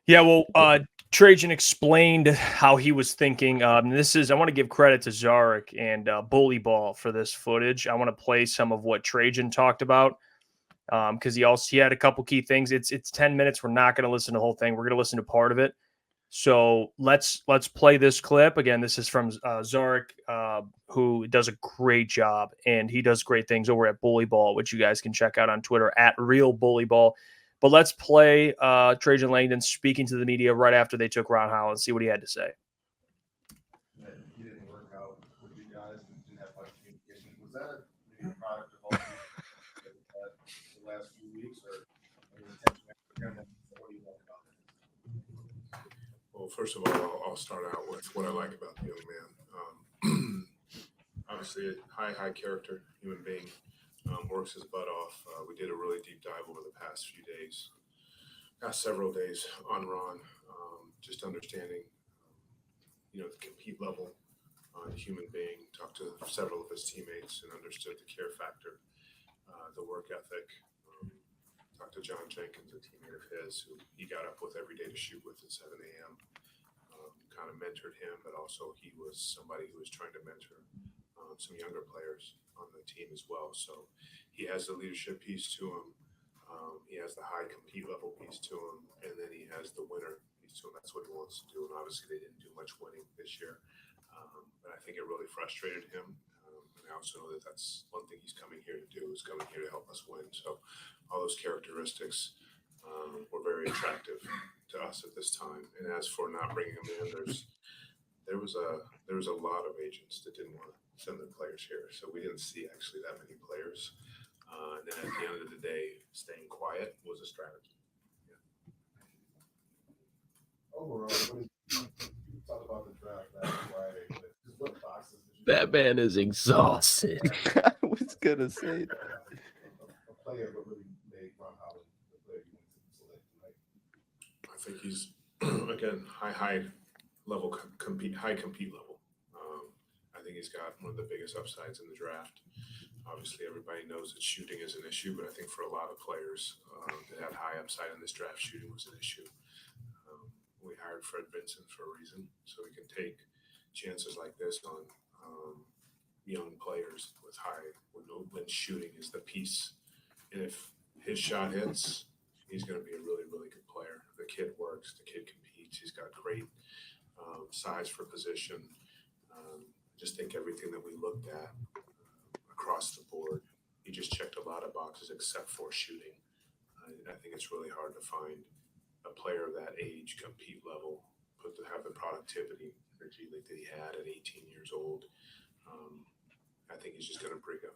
Yeah, well, Trajan explained how he was thinking. I want to give credit to Zarek and Bully Ball for this footage. I want to play some of what Trajan talked about because he had a couple key things. It's 10 minutes. We're not going to listen to the whole thing. We're going to listen to part of it. So let's play this clip again. This is from Zarek, who does a great job, and he does great things over at Bully Ball, which you guys can check out on Twitter at Real Bully Ball. But let's play Trajan Langdon speaking to the media right after they took Ron Holland, see what he had to say. He didn't work out with you guys and didn't have much communication. Was that a product of all the last few weeks, or what do you like about it? Well, first of all, I'll start out with what I like about the young man. Obviously, a high character human being. Works his butt off. We did a really deep dive over the past few days, past several days on Ron, just understanding, the compete level, the human being. Talked to several of his teammates and understood the care factor, the work ethic. Talked to John Jenkins, a teammate of his, who he got up with every day to shoot with at 7 a.m. Kind of mentored him, but also he was somebody who was trying to mentor some younger players on the team as well. So he has the leadership piece to him. He has the high compete level piece to him, and then he has the winner piece to him. That's what he wants to do. And obviously they didn't do much winning this year, but I think it really frustrated him. And I also know that that's one thing he's coming here to do, is coming here to help us win. So all those characteristics were very attractive to us at this time. And as for not bringing him in, there was a lot of agents that didn't want to send their players here, so we didn't see actually that many players. And then at the end of the day, staying quiet was a strategy. Yeah. Overall, talk about the draft last Friday. What boxes that man is exhausted. I was gonna say that. A player that really made Ron Holland the player you wanted to select tonight? I think he's again high level high compete level. I think he's got one of the biggest upsides in the draft. Obviously, everybody knows that shooting is an issue, but I think for a lot of players that had high upside in this draft, shooting was an issue. We hired Fred Vincent for a reason, so we can take chances like this on young players with when shooting is the piece. And if his shot hits, he's going to be a really, really good player. The kid works, the kid competes. He's got great size for position. Just think everything that we looked at across the board, he just checked a lot of boxes except for shooting. I think it's really hard to find a player of that age, compete level, have the productivity, energy that he had at 18 years old. I think he's just going to bring a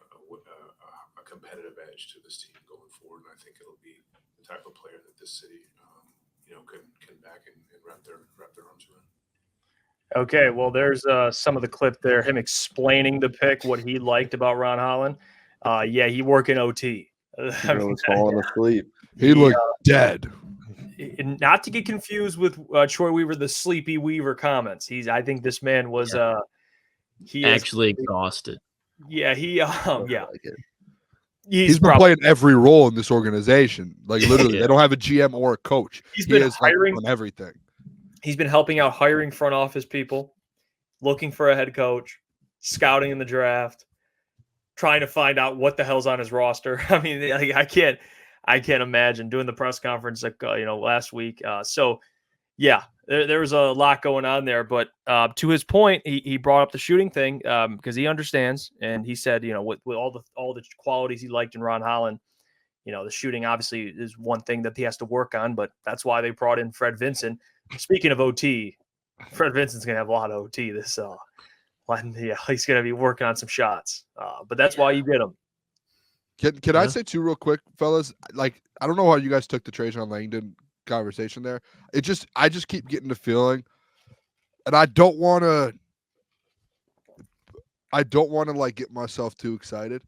competitive edge to this team going forward, and I think it'll be the type of player that this city, can back and wrap their arms around. Okay, well, there's some of the clip there, him explaining the pick, what he liked about Ron Holland. Yeah, he working OT. He was falling asleep. He looked dead. Not to get confused with Troy Weaver, the Sleepy Weaver comments. I think this man was he actually exhausted. Yeah, yeah. He's been playing every role in this organization. Like literally, they don't have a GM or a coach. He's been hiring on everything. He's been helping out, hiring front office people, looking for a head coach, scouting in the draft, trying to find out what the hell's on his roster. I mean, I can't imagine doing the press conference last week. So yeah, there was a lot going on there. But to his point, he brought up the shooting thing because he understands, and he said, with all the qualities he liked in Ron Holland, the shooting obviously is one thing that he has to work on. But that's why they brought in Fred Vincent. Speaking of OT, Fred Vincent's going to have a lot of OT this yeah, he's going to be working on some shots. But that's why you get him. Can I say too real quick, fellas? Like, I don't know how you guys took the Trajan Langdon conversation there. I just keep getting the feeling, and I don't want to like get myself too excited.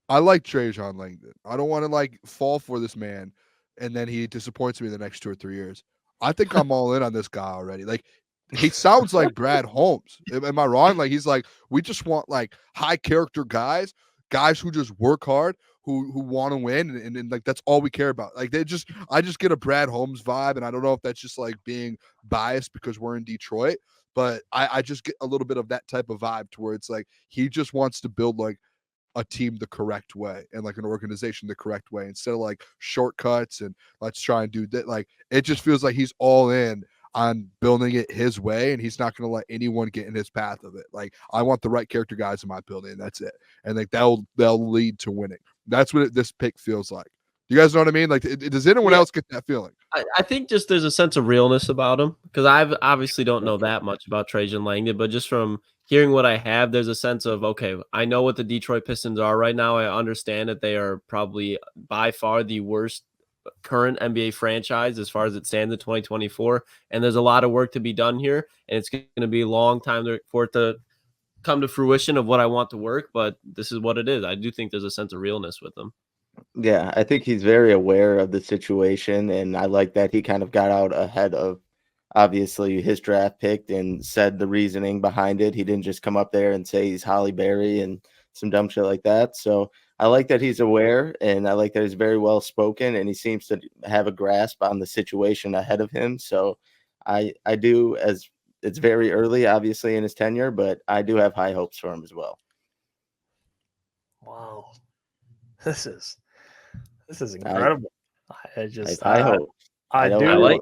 I like Trajan Langdon. I don't want to like fall for this man, and then he disappoints me in the next 2 or 3 years. I think I'm all in on this guy already. Like, he sounds like Brad Holmes. Am I wrong? Like, he's like, we just want like high character guys who just work hard, who want to win, and like that's all we care about. Like I just get a Brad Holmes vibe, and I don't know if that's just like being biased because we're in Detroit, but I just get a little bit of that type of vibe to where it's like he just wants to build like a team the correct way and like an organization the correct way instead of like shortcuts and let's try and do that. Like it just feels like he's all in on building it his way, and he's not going to let anyone get in his path of it. Like I want the right character guys in my building, and that's it. And like they'll lead to winning. That's what this pick feels like. You guys know what I mean? Like, does anyone else get that feeling? I think just there's a sense of realness about him because I obviously don't know that much about Trajan Langdon, but just from hearing what I have, there's a sense of, okay, I know what the Detroit Pistons are right now. I understand that they are probably by far the worst current NBA franchise as far as it stands in 2024. And there's a lot of work to be done here. And it's going to be a long time for it to come to fruition of what I want to work. But this is what it is. I do think there's a sense of realness with them. Yeah, I think he's very aware of the situation, and I like that he kind of got out ahead of obviously his draft pick and said the reasoning behind it. He didn't just come up there and say he's Holly Berry and some dumb shit like that. So I like that he's aware, and I like that he's very well spoken, and he seems to have a grasp on the situation ahead of him. So I do, as it's very early, obviously, in his tenure, but I do have high hopes for him as well. Wow. This is incredible. I hope. I do. I like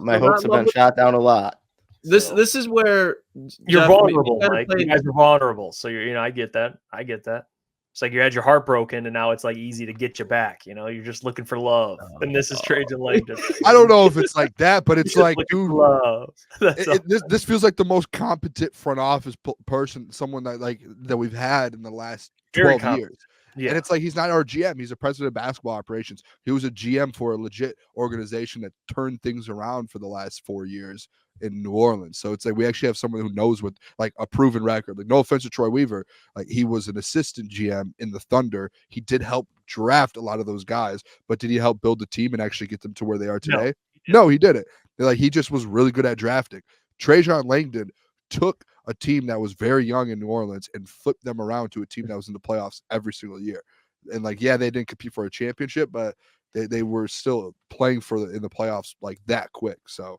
my hopes have been shot down a lot. This is where you're Jeff, vulnerable, Mike. You guys are vulnerable. So I get that. It's like you had your heart broken, and now it's like easy to get you back. You're just looking for love. And this is Trajan Langdon. I don't know if it's like that, but it's like, dude, love. This feels like the most competent front office person, someone that we've had in the last 12 years. Yeah. And it's like he's not our GM. He's a president of basketball operations. He was a GM for a legit organization that turned things around for the last 4 years in New Orleans. So it's like we actually have someone who knows what, like, a proven record. Like, no offense to Troy Weaver, like he was an assistant GM in the Thunder. He did help draft a lot of those guys, but did he help build the team and actually get them to where they are today? No, he didn't. Like, he just was really good at drafting. Trajan Langdon took a team that was very young in New Orleans and flipped them around to a team that was in the playoffs every single year. And like, yeah, they didn't compete for a championship, but they were still playing in the playoffs like that quick. So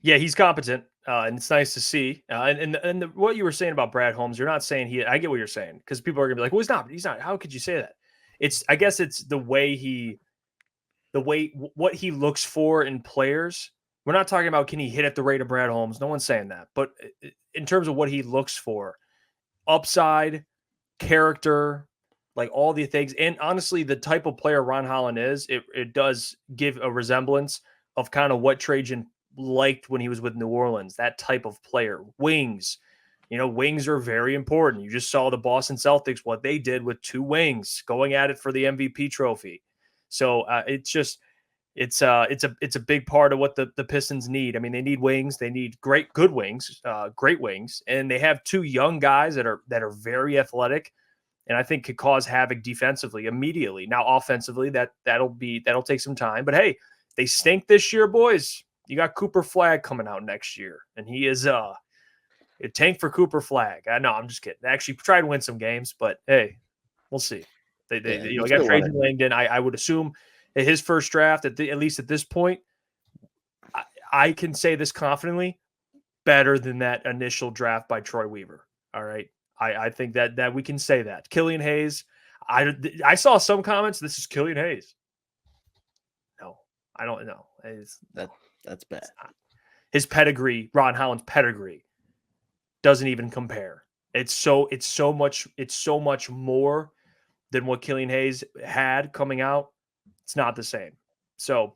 yeah, he's competent, and it's nice to see. And what you were saying about Brad Holmes, you're not saying I get what you're saying, because people are gonna be like, well, he's not. How could you say that? I guess it's what he looks for in players. We're not talking about can he hit at the rate of Brad Holmes. No one's saying that. But in terms of what he looks for, upside, character, like all the things, and honestly, the type of player Ron Holland is, it does give a resemblance of kind of what Trajan liked when he was with New Orleans, that type of player. Wings. Wings are very important. You just saw the Boston Celtics, what they did with 2 wings going at it for the MVP trophy. So it's a big part of what the Pistons need. I mean, they need wings. They need good wings, great wings, and they have 2 young guys that are very athletic, and I think could cause havoc defensively immediately. Now, offensively, that'll take some time. But hey, they stink this year, boys. You got Cooper Flagg coming out next year, and he is a tank for Cooper Flagg. No, I'm just kidding. They actually tried to win some games, but hey, we'll see. They got Trajan Langdon. I would assume his first draft, at least at this point, I can say this confidently, better than that initial draft by Troy Weaver. All right. I think that we can say that. Killian Hayes, I saw some comments, this is Killian Hayes. No, I don't know. That's bad. His pedigree, Ron Holland's pedigree, doesn't even compare. It's so much more than what Killian Hayes had coming out. It's not the same. So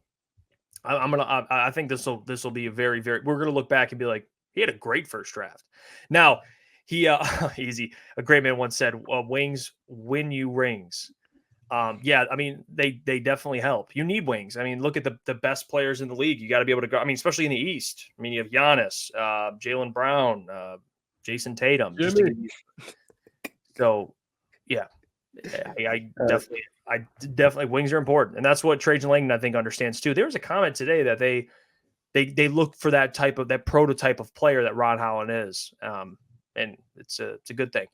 I think this will be a very, very, we're going to look back and be like, he had a great first draft. Now he, easy. A great man once said, wings win you rings. Yeah. I mean, they definitely help. You need wings. I mean, look at the best players in the league. You got to be able to go. I mean, especially in the East. I mean, you have Giannis, Jaylen Brown, Jason Tatum. So yeah, I definitely wings are important, and that's what Trajan Langdon I think understands too. There was a comment today that they look for that prototype of player that Ron Holland is, and it's a good thing.